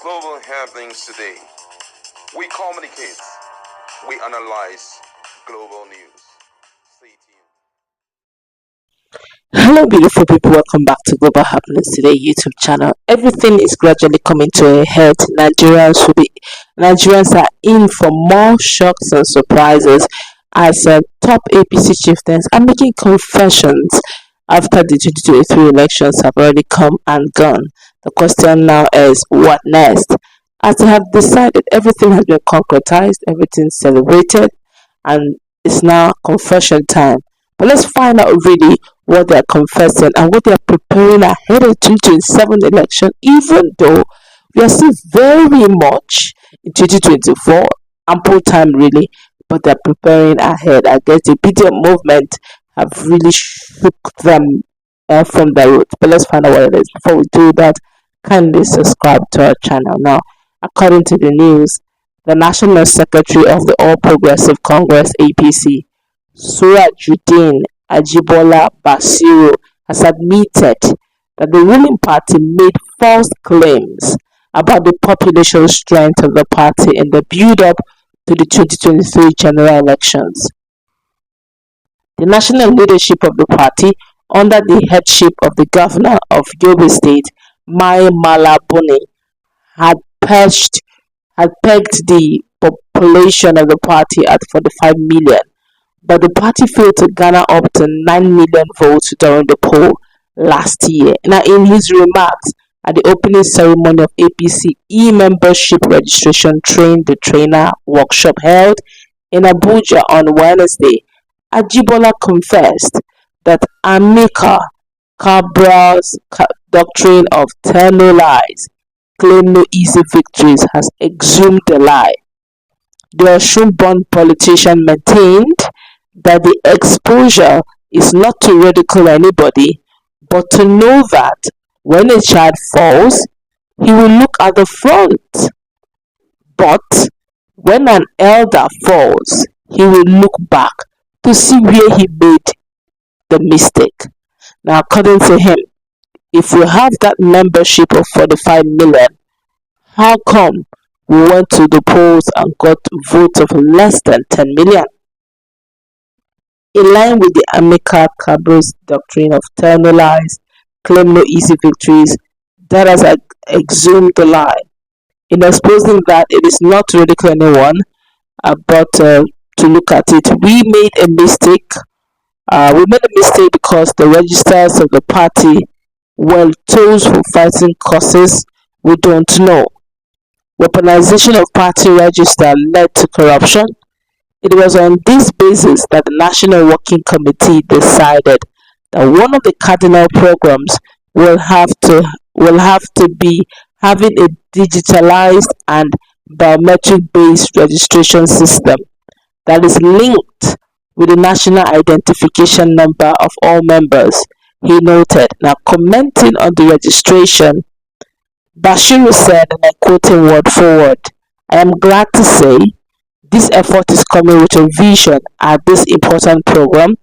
global happenings today. We communicate, we analyze global news. Stay tuned. Hello, beautiful people. Welcome back to Global Happiness Today YouTube channel. Everything is gradually coming to a head. Nigerians are in for more shocks and surprises as top APC chieftains are making confessions after the 2023 elections have already come and gone. The question now is, what next? As they have decided, everything has been concretized, everything celebrated, and it's now confession time. But let's find out really what they're confessing and what they're preparing ahead of 2027 election, even though we are still very much in 2024, ample time really, but they're preparing ahead. I guess the BDM movement have really shook them from the root. But let's find out what it is. Before we do that, kindly subscribe to our channel. Now, according to the news, the National Secretary of the All Progressive Congress APC, Surajuddin Ajibola Basiru, has admitted that the ruling party made false claims about the population strength of the party in the build-up to the 2023 general elections. The national leadership of the party, under the headship of the governor of Yobe State, Mai Mala Buni, had pegged the population of the party at 45 million, but the party failed to garner up to 9 million votes during the poll last year. Now, in his remarks at the opening ceremony of APC e-membership registration train-the-trainer workshop held in Abuja on Wednesday, Ajibola confessed that Amilcar Cabral's doctrine of "tell no lies, claim no easy victories" has exhumed the lie. The Osun-born politician maintained that the exposure is not to ridicule anybody, but to know that when a child falls, he will look at the front. But when an elder falls, he will look back to see where he made the mistake. Now, according to him, if we have that membership of 45 million, how come we went to the polls and got votes of less than 10 million? In line with the Amilcar Cabral's doctrine of "tell no lies, claim no easy victories," that has exhumed the lie. In exposing that it is not to ridicule anyone, but to look at it, we made a mistake. We made a mistake because the registers of the party were those for fighting causes we don't know. Weaponization of party register led to corruption. It was on this basis that the National Working Committee decided that one of the cardinal programs will have to be having a digitalized and biometric-based registration system that is linked with the national identification number of all members, he noted. Now, commenting on the registration, Bashiru said, and I quote him word for word, "I am glad to say this effort is coming with a vision at this important program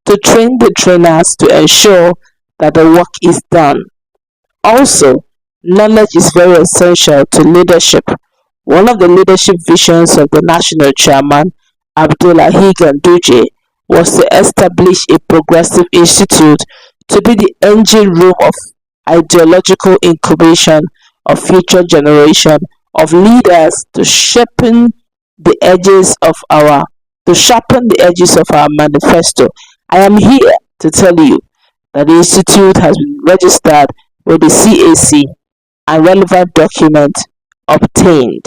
to train the trainers to ensure that the work is done. Also, knowledge is very essential to leadership. One of the leadership visions of the national chairman, Abdullahi Ganduje, was to establish a progressive institute to be the engine room of ideological incubation of future generation of leaders to sharpen the edges of our manifesto. I am here to tell you that the institute has been registered with the CAC and relevant documents obtained.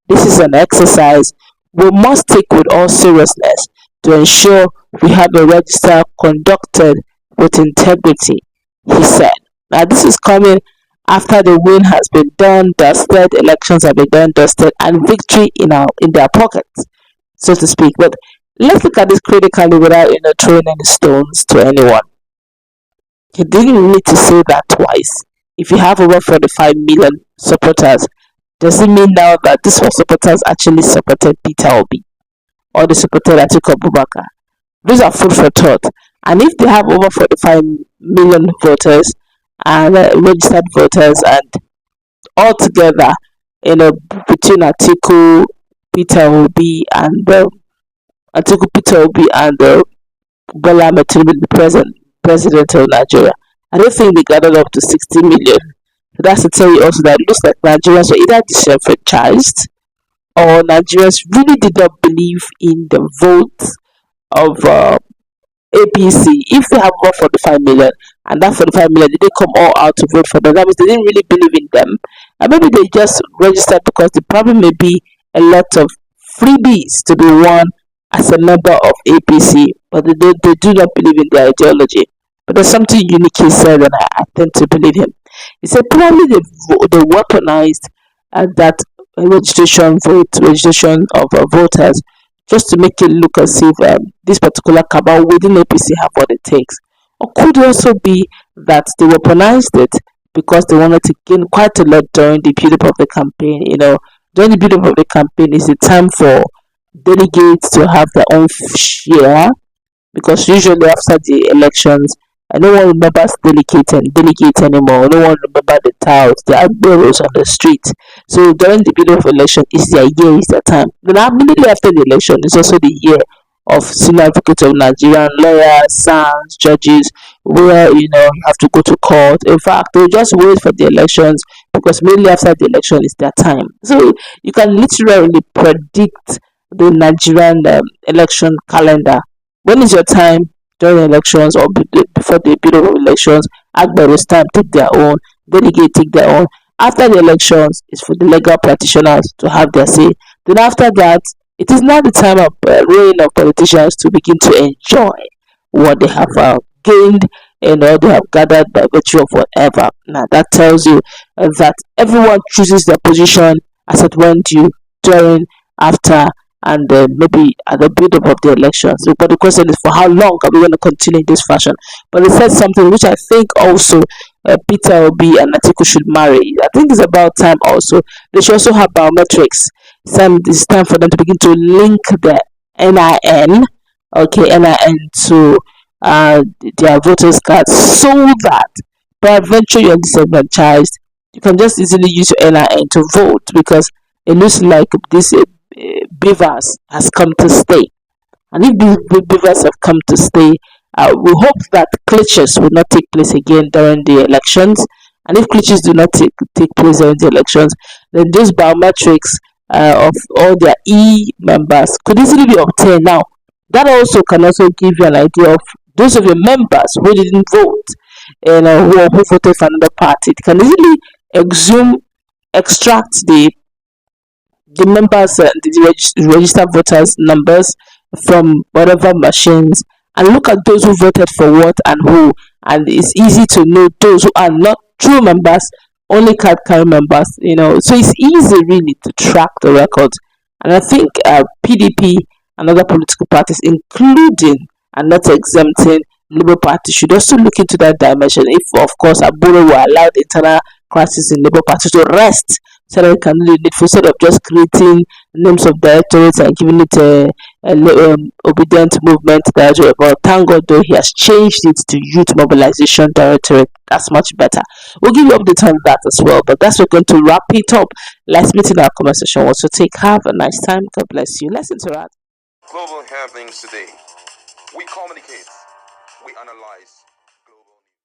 This is an exercise we must take with all seriousness to ensure we have a register conducted with integrity," he said. Now, this is coming after the win has been done, dusted, elections have been done, dusted, and victory in their pockets, so to speak. But let's look at this critically without throwing any stones to anyone. He didn't need to say that twice. If you have over 45 million supporters, does it mean now that these supporters actually supported Peter Obi or they supported Atiku Abubakar? These are food for thought. And if they have over 45 million voters and registered voters, and altogether between Peter Obi and Atiku Peter Obi and Bola Ahmed Tinubu, the president of Nigeria. I don't think they gathered up to 60 million. So that's to tell you also that it looks like Nigerians were either disenfranchised or Nigerians really did not believe in the vote of APC. If they have got 45 million and that 45 million, did they come all out to vote for them? That means they didn't really believe in them. And maybe they just registered because the problem may be a lot of freebies to be won as a member of APC, but they do not believe in their ideology. But there's something unique he said, and I tend to believe him. He said probably they weaponized that registration of voters just to make it look as if this particular cabal within APC have what it takes. Or could it also be that they weaponized it because they wanted to gain quite a lot during the build-up of the campaign? During the build-up of the campaign is the time for delegates to have their own share, because usually after the elections, no one remembers delegate anymore. No one remember the touts, the outburrows on the street. So during the period of election, is their year, is their time. Then immediately after the election is also the year of senior advocates of Nigerian lawyers, SANs, judges, where you have to go to court. In fact, they just wait for the elections because immediately after the election is their time. So you can literally predict the Nigerian election calendar. When is your time? During elections or before the period of elections, Agbero's time take their own, delegate take their own. After the elections, it's for the legal practitioners to have their say. Then after that, it is now the time of reign of politicians to begin to enjoy what they have gained and all they have gathered by virtue of whatever. Now that tells you that everyone chooses their position as it went due during, after, and maybe at the build-up of the election. So, but the question is, for how long are we going to continue in this fashion? But they said something which I think also Peter Obi and Atiku should marry. I think it's about time also. They should also have biometrics. It's time for them to begin to link the NIN, NIN to their voters cards, so that peradventure you're disenfranchised, you can just easily use your NIN to vote, because it looks like this beavers has come to stay. And if these beavers have come to stay, we hope that glitches will not take place again during the elections. And if glitches do not take place during the elections, then those biometrics of all their members could easily be obtained. Now, that also can also give you an idea of those of your members who didn't vote and who voted for another party. It can easily extract the members, the registered voters numbers from whatever machines, and look at those who voted for what and who, and it's easy to know those who are not true members, only card carrying members. So it's easy really to track the records. And I think PDP and other political parties, including and not exempting Labour Party, should also look into that dimension. If of course Aburo will allow the internal crisis in Labour Party to rest, so that it can lead, instead of just creating names of directorates and giving it a obedient movement directorate. But thank God though, he has changed it to youth mobilization directorate. That's much better. We'll give you updates on that as well. But that's, we're going to wrap it up. Let's meet in our comment section. Also have a nice time. God bless you. Let's interact. Global happenings today. We communicate. We analyze.